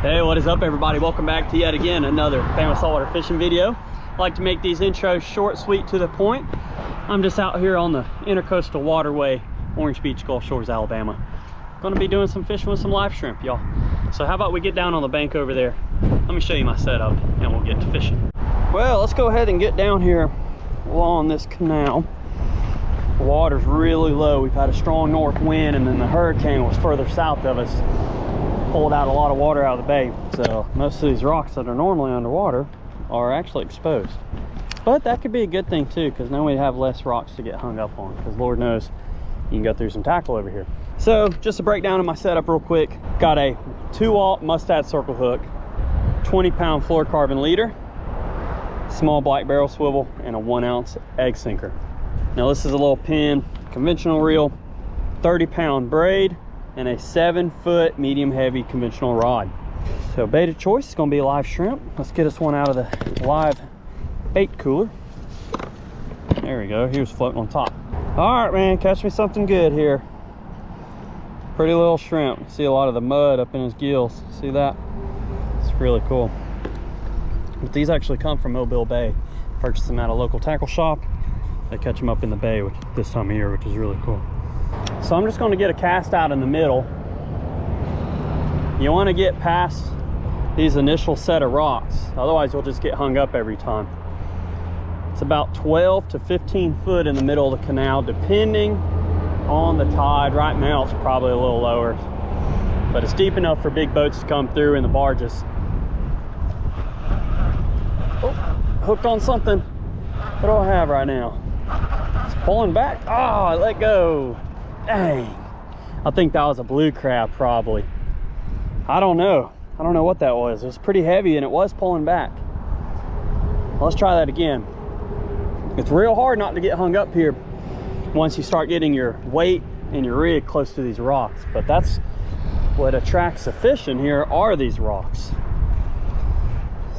Hey, what is up everybody? Welcome back to yet again another famous saltwater fishing video. I like to make these intros short, sweet, to the point. I'm just out here on the intercoastal waterway, Orange Beach, Gulf Shores, Alabama. Gonna be doing some fishing with some live shrimp, y'all. So how about we get down on the bank over there? Let me show you my setup and we'll get to fishing. Well, let's go ahead and get down here along this canal. The water's really low. We've had a strong north wind and then the hurricane was further south of us. Pulled out a lot of water out of the bay, so most of these rocks that are normally underwater are actually exposed. But that could be a good thing too, because now we have less rocks to get hung up on, because Lord knows you can go through some tackle over here. So just a breakdown of my setup real quick. Got a 2-aught mustad circle hook, 20-pound fluorocarbon leader, small black barrel swivel, and a 1-ounce egg sinker. Now this is a little pin conventional reel, 30-pound braid, and a 7-foot medium heavy conventional rod. So bait of choice is going to be live shrimp. Let's get us one out of the live bait cooler. There we go, he was floating on top. All right, man, catch me something good here. Pretty little shrimp. See a lot of the mud up in his gills. See that? It's really cool. But these actually come from Mobile Bay. Purchased them at a local tackle shop. They catch them up in the bay this time of year, which is really cool. So I'm just going to get a cast out in the middle. You want to get past these initial set of rocks, otherwise you'll just get hung up every time. It's about 12 to 15 foot in the middle of the canal, depending on the tide. Right now it's probably a little lower, but it's deep enough for big boats to come through and the barges. Oh, hooked on something. What do I have right now? It's pulling back. Oh, I let go. Dang, I think that was a blue crab probably. I don't know what that was. It was pretty heavy and it was pulling back. Let's try that again. It's real hard not to get hung up here once you start getting your weight and your rig close to these rocks, but that's what attracts the fish in here, are these rocks.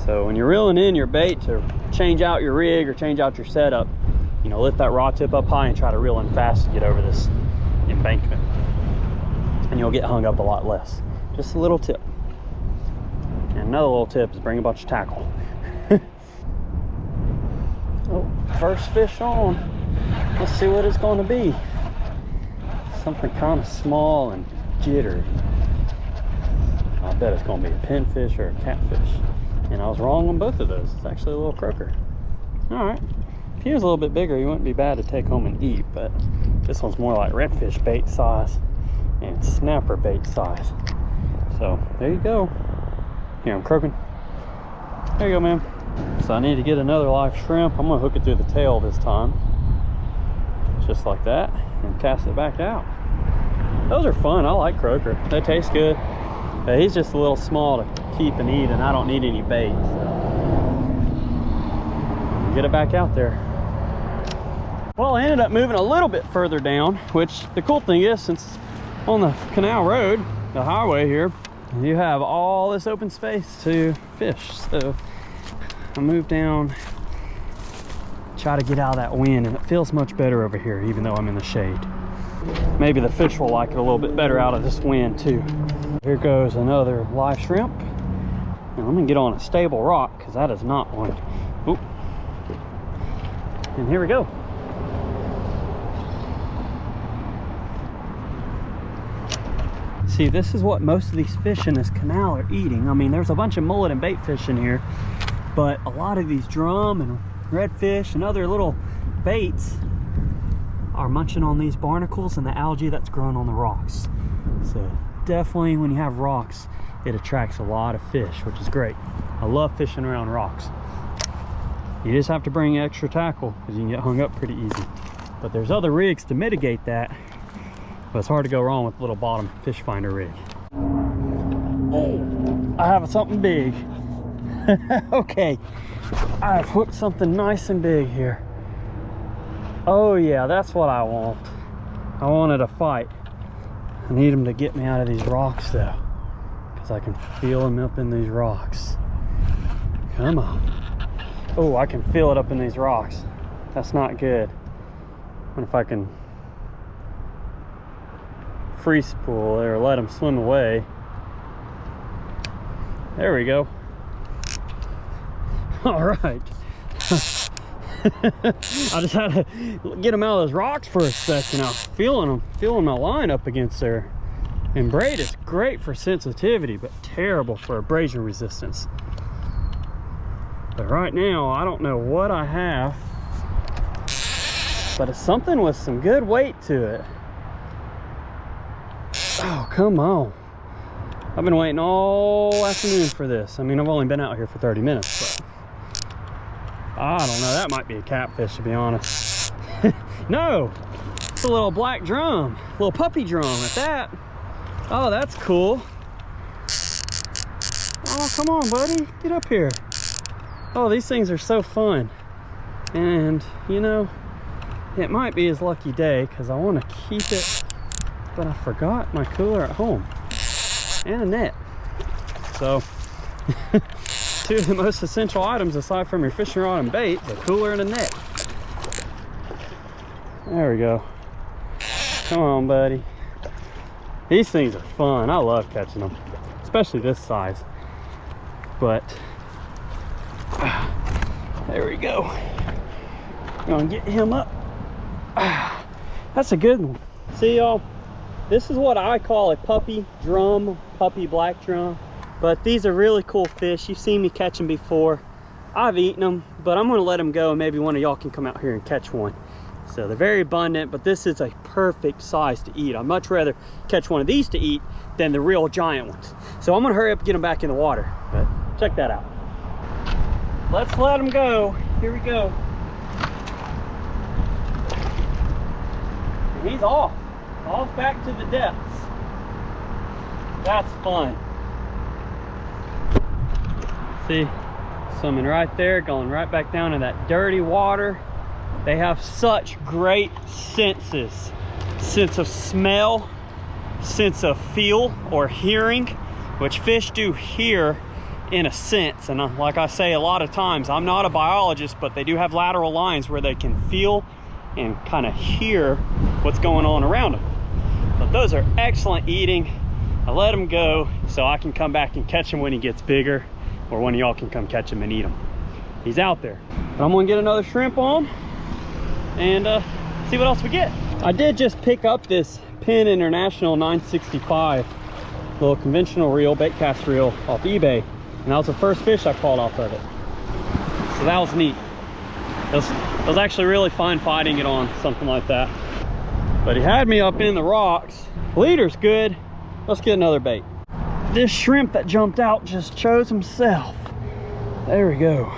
So when you're reeling in your bait to change out your rig or change out your setup, you know, lift that rod tip up high and try to reel in fast to get over this embankment, and you'll get hung up a lot less. Just a little tip. And another little tip is bring a bunch of tackle. Oh, first fish on. Let's see what it's going to be. Something kind of small and jittery. I bet it's going to be a pinfish or a catfish, and I was wrong on both of those. It's actually a little croaker. All right, if he was a little bit bigger, he wouldn't be bad to take home and eat, but this one's more like redfish bait size and snapper bait size. So there you go. Here, I'm croaking. There you go, man. So I need to get another live shrimp. I'm gonna hook it through the tail this time, just like that, and cast it back out. Those are fun. I like croaker. They taste good. But he's just a little small to keep and eat, and I don't need any bait. So get it back out there. Well, I ended up moving a little bit further down, which the cool thing is, since on the canal road, the highway here, you have all this open space to fish. So I moved down, try to get out of that wind, and it feels much better over here, even though I'm in the shade. Maybe the fish will like it a little bit better out of this wind too. Here goes another live shrimp. And let me get on a stable rock, because that is not one. Oop. And here we go. See, this is what most of these fish in this canal are eating. I mean, there's a bunch of mullet and bait fish in here, but a lot of these drum and redfish and other little baits are munching on these barnacles and the algae that's growing on the rocks. So definitely when you have rocks, it attracts a lot of fish, which is great. I love fishing around rocks. You just have to bring extra tackle because you can get hung up pretty easy. But there's other rigs to mitigate that. But it's hard to go wrong with a little bottom fish finder rig. Oh, I have something big. Okay, I've hooked something nice and big here. Oh yeah, that's what I want. I wanted a fight. I need him to get me out of these rocks though, because I can feel him up in these rocks. Come on. Oh, I can feel it up in these rocks. That's not good. I wonder if I can free spool or let him swim away. There we go. All right. I just had to get them out of those rocks for a second. I was feeling them, feeling my line up against there. And braid is great for sensitivity, but terrible for abrasion resistance. But right now, I don't know what I have, but it's something with some good weight to it. Oh, come on. I've been waiting all afternoon for this. I mean, I've only been out here for 30 minutes, but I don't know. That might be a catfish, to be honest. No, it's a little black drum, little puppy drum at that. Oh, that's cool. Oh, come on, buddy. Get up here. Oh, these things are so fun. And, you know, it might be his lucky day because I want to keep it, but I forgot my cooler at home and a net. So, two of the most essential items aside from your fishing rod and bait, the cooler and a net. There we go. Come on, buddy. These things are fun. I love catching them, especially this size. But there we go. Gonna get him up. That's a good one. See, y'all, this is what I call a puppy drum, puppy black drum. But these are really cool fish. You've seen me catch them before. I've eaten them, but I'm gonna let them go and maybe one of y'all can come out here and catch one. So they're very abundant, but this is a perfect size to eat. I'd much rather catch one of these to eat than the real giant ones. So I'm gonna hurry up and get them back in the water, but check that out. Let's let them go. Here we go. And he's off back to the depths. That's fun. See, swimming right there, going right back down in that dirty water. They have such great senses. Sense of smell, sense of feel or hearing, which fish do hear in a sense. And like I say a lot of times, I'm not a biologist, but they do have lateral lines where they can feel and kind of hear what's going on around them. But those are excellent eating. I let them go so I can come back and catch him when he gets bigger, or one of y'all can come catch him and eat him. He's out there. But I'm gonna get another shrimp on and see what else we get. I did just pick up this Penn International 965 little conventional reel, bait cast reel off eBay, and that was the first fish I caught off of it. So that was neat. It was actually really fun fighting it on something like that. But he had me up in the rocks. Leader's good. Let's get another bait. This shrimp that jumped out just chose himself. There we go.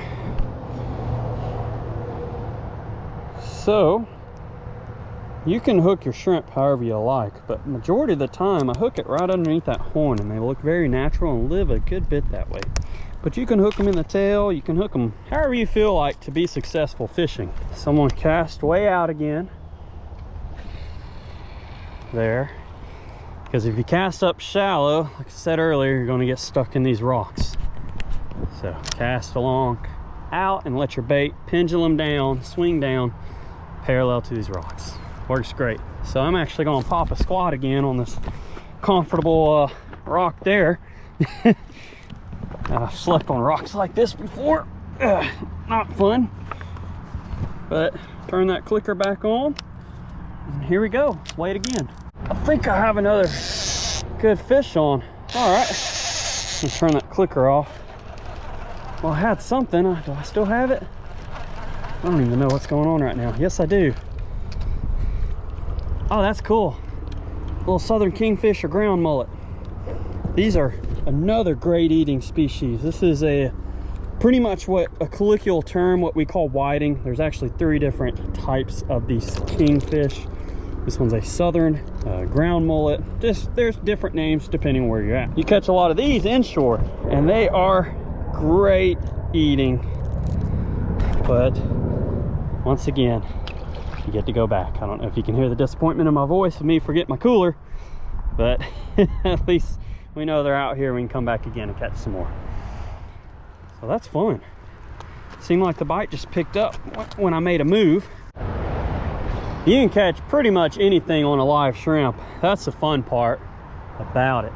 So you can hook your shrimp however you like, but majority of the time I hook it right underneath that horn, and they look very natural and live a good bit that way. But you can hook them in the tail, you can hook them however you feel like to be successful fishing. So I'm gonna cast way out again. There. Because if you cast up shallow, like I said earlier, you're gonna get stuck in these rocks. So cast along out and let your bait pendulum down, swing down, parallel to these rocks. Works great. So I'm actually gonna pop a squat again on this comfortable rock there. I've slept on rocks like this before. Not fun. But turn that clicker back on. And here we go. Wait again. I think I have another good fish on. All right. Let's turn that clicker off. Well, I had something. Do I still have it? I don't even know what's going on right now. Yes, I do. Oh, that's cool. Little southern kingfish or ground mullet. These are another great eating species. This is a pretty much what a colloquial term, what we call whiting. There's actually 3 different types of these kingfish. This one's a southern ground mullet. There's different names depending on where you're at. You catch a lot of these inshore, and they are great eating. But once again, you get to go back. I don't know if you can hear the disappointment in my voice of me forgetting my cooler, but at least we know they're out here. We can come back again and catch some more. So that's fun. Seemed like the bite just picked up when I made a move. You can catch pretty much anything on a live shrimp. That's the fun part about it.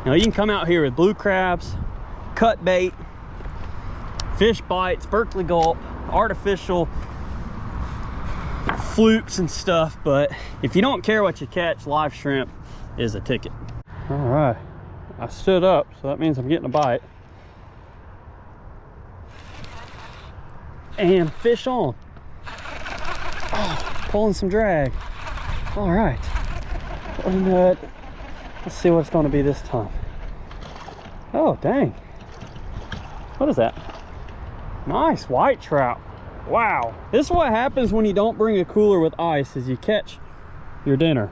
You know, you can come out here with blue crabs, cut bait, fish bites, Berkeley gulp, artificial flukes and stuff. But if you don't care what you catch, live shrimp is a ticket. All right, I stood up, so that means I'm getting a bite. And fish on. Oh, pulling some drag. All right, what a nut. Let's see what it's going to be this time. Oh, dang. What is that? Nice white trout. Wow. This is what happens when you don't bring a cooler with ice, is you catch your dinner.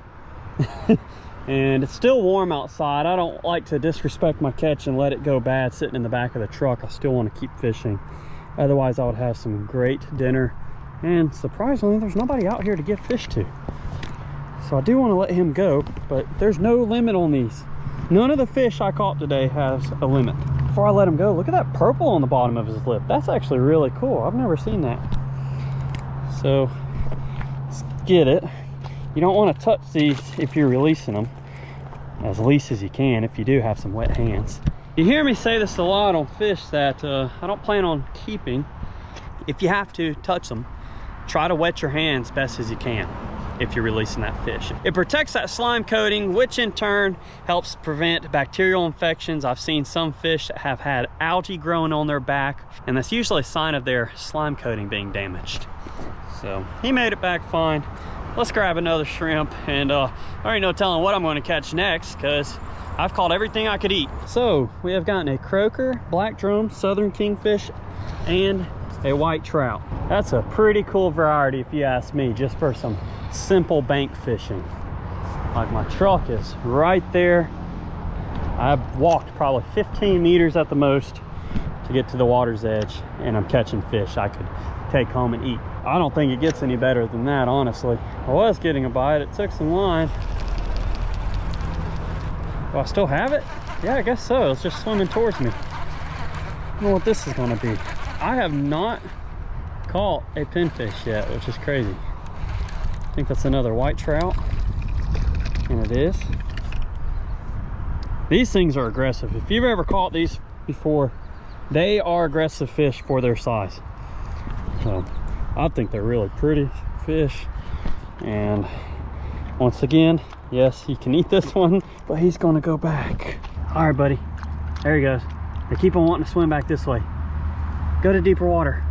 And it's still warm outside. I don't like to disrespect my catch and let it go bad sitting in the back of the truck. I still want to keep fishing. Otherwise, I would have some great dinner. And surprisingly, there's nobody out here to give fish to. So I do want to let him go, but there's no limit on these. None of the fish I caught today has a limit. Before I let him go, look at that purple on the bottom of his lip. That's actually really cool. I've never seen that. So let's get it. You don't want to touch these if you're releasing them, as least as you can if you do have some wet hands. You hear me say this a lot on fish that I don't plan on keeping. If you have to touch them, try to wet your hands best as you can if you're releasing that fish. It protects that slime coating, which in turn helps prevent bacterial infections. I've seen some fish that have had algae growing on their back, and that's usually a sign of their slime coating being damaged. So he made it back fine. Let's grab another shrimp, and I already know telling what I'm going to catch next, because I've caught everything I could eat. So we have gotten a croaker, black drum, southern kingfish, and a white trout. That's a pretty cool variety if you ask me, just for some simple bank fishing. Like, my truck is right there. I've walked probably 15 meters at the most to get to the water's edge, and I'm catching fish I could take home and eat. I don't think it gets any better than that, honestly. I was getting a bite. It took some line. Do I still have it? Yeah, I guess so. It's just swimming towards me. I don't know what this is going to be. I have not caught a pinfish yet, which is crazy. I think that's another white trout, and it is. These things are aggressive. If you've ever caught these before, they are aggressive fish for their size. So I think they're really pretty fish. And once again, yes, he can eat this one, but he's gonna go back. All right, buddy, there he goes. They keep on wanting to swim back this way. Go to deeper water.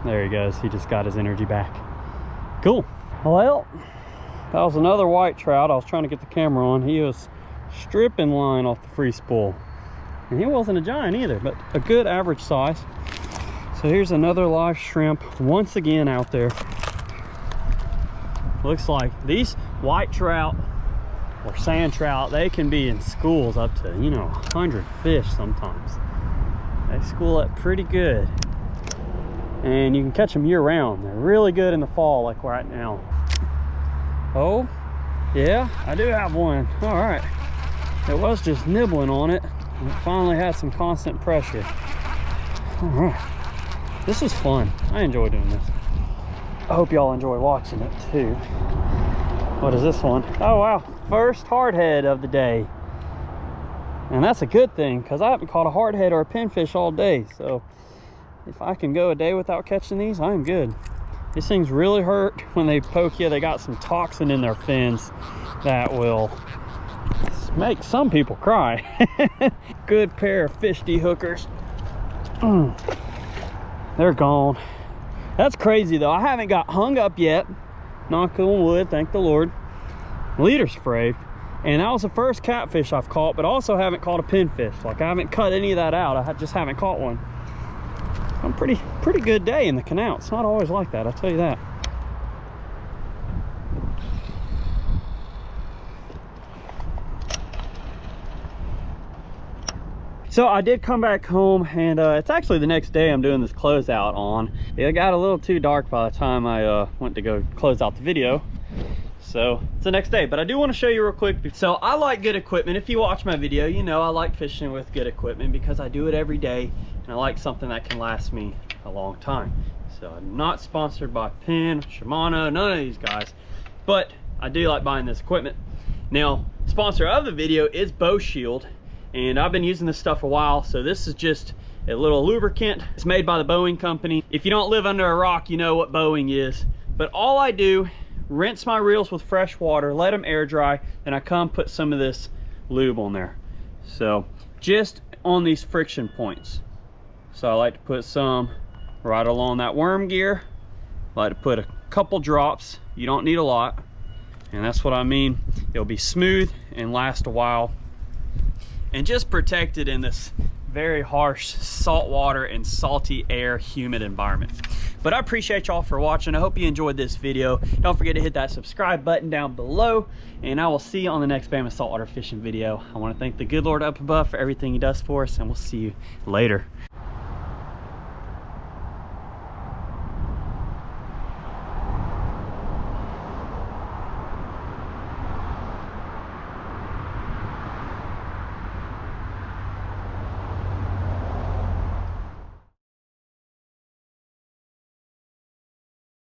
There he goes. He just got his energy back. Cool. Well, that was another white trout. I was trying to get the camera on. He was stripping line off the free spool, and he wasn't a giant either, but a good average size. So here's another live shrimp once again out there. Looks like these white trout or sand trout, they can be in schools up to, you know, 100 fish sometimes. They school up pretty good, and you can catch them year round. They're really good in the fall, like right now. Oh yeah, I do have one. All right, it was just nibbling on it, and it finally had some constant pressure. All right, this is fun. I enjoy doing this. I hope y'all enjoy watching it too. What is this one? Oh wow, first hardhead of the day. And that's a good thing, because I haven't caught a hardhead or a pinfish all day. So if I can go a day without catching these, I'm good. These things really hurt when they poke you. They got some toxin in their fins that will make some people cry. Good pair of fish dehookers. They're gone. That's crazy though. I haven't got hung up yet. Knock on wood, thank the Lord. Leader spray. And that was the first catfish I've caught, but also haven't caught a pinfish. Like, I haven't cut any of that out. I just haven't caught one. I'm pretty good day in the canal. It's not always like that, I'll tell you that. So I did come back home, and it's actually the next day I'm doing this closeout on. It got a little too dark by the time I went to go close out the video. So it's the next day, but I do want to show you real quick. So I like good equipment. If you watch my video, you know I like fishing with good equipment because I do it every day, and I like something that can last me a long time. So I'm not sponsored by Penn, Shimano, none of these guys, but I do like buying this equipment. Now, sponsor of the video is Bow Shield, And I've been using this stuff a while. So this is just a little lubricant. It's made by the Boeing company. If you don't live under a rock, you know what Boeing is. But all I do, rinse my reels with fresh water, let them air dry, then I come put some of this lube on there. So just on these friction points. So I like to put some right along that worm gear. I like to put a couple drops. You don't need a lot. And that's what I mean. It'll be smooth and last a while. And just protected in this very harsh saltwater and salty air, humid environment. But I appreciate y'all for watching. I hope you enjoyed this video. Don't forget to hit that subscribe button down below, and I will see you on the next Bama saltwater fishing video. I want to thank the good Lord up above for everything he does for us, and we'll see you later.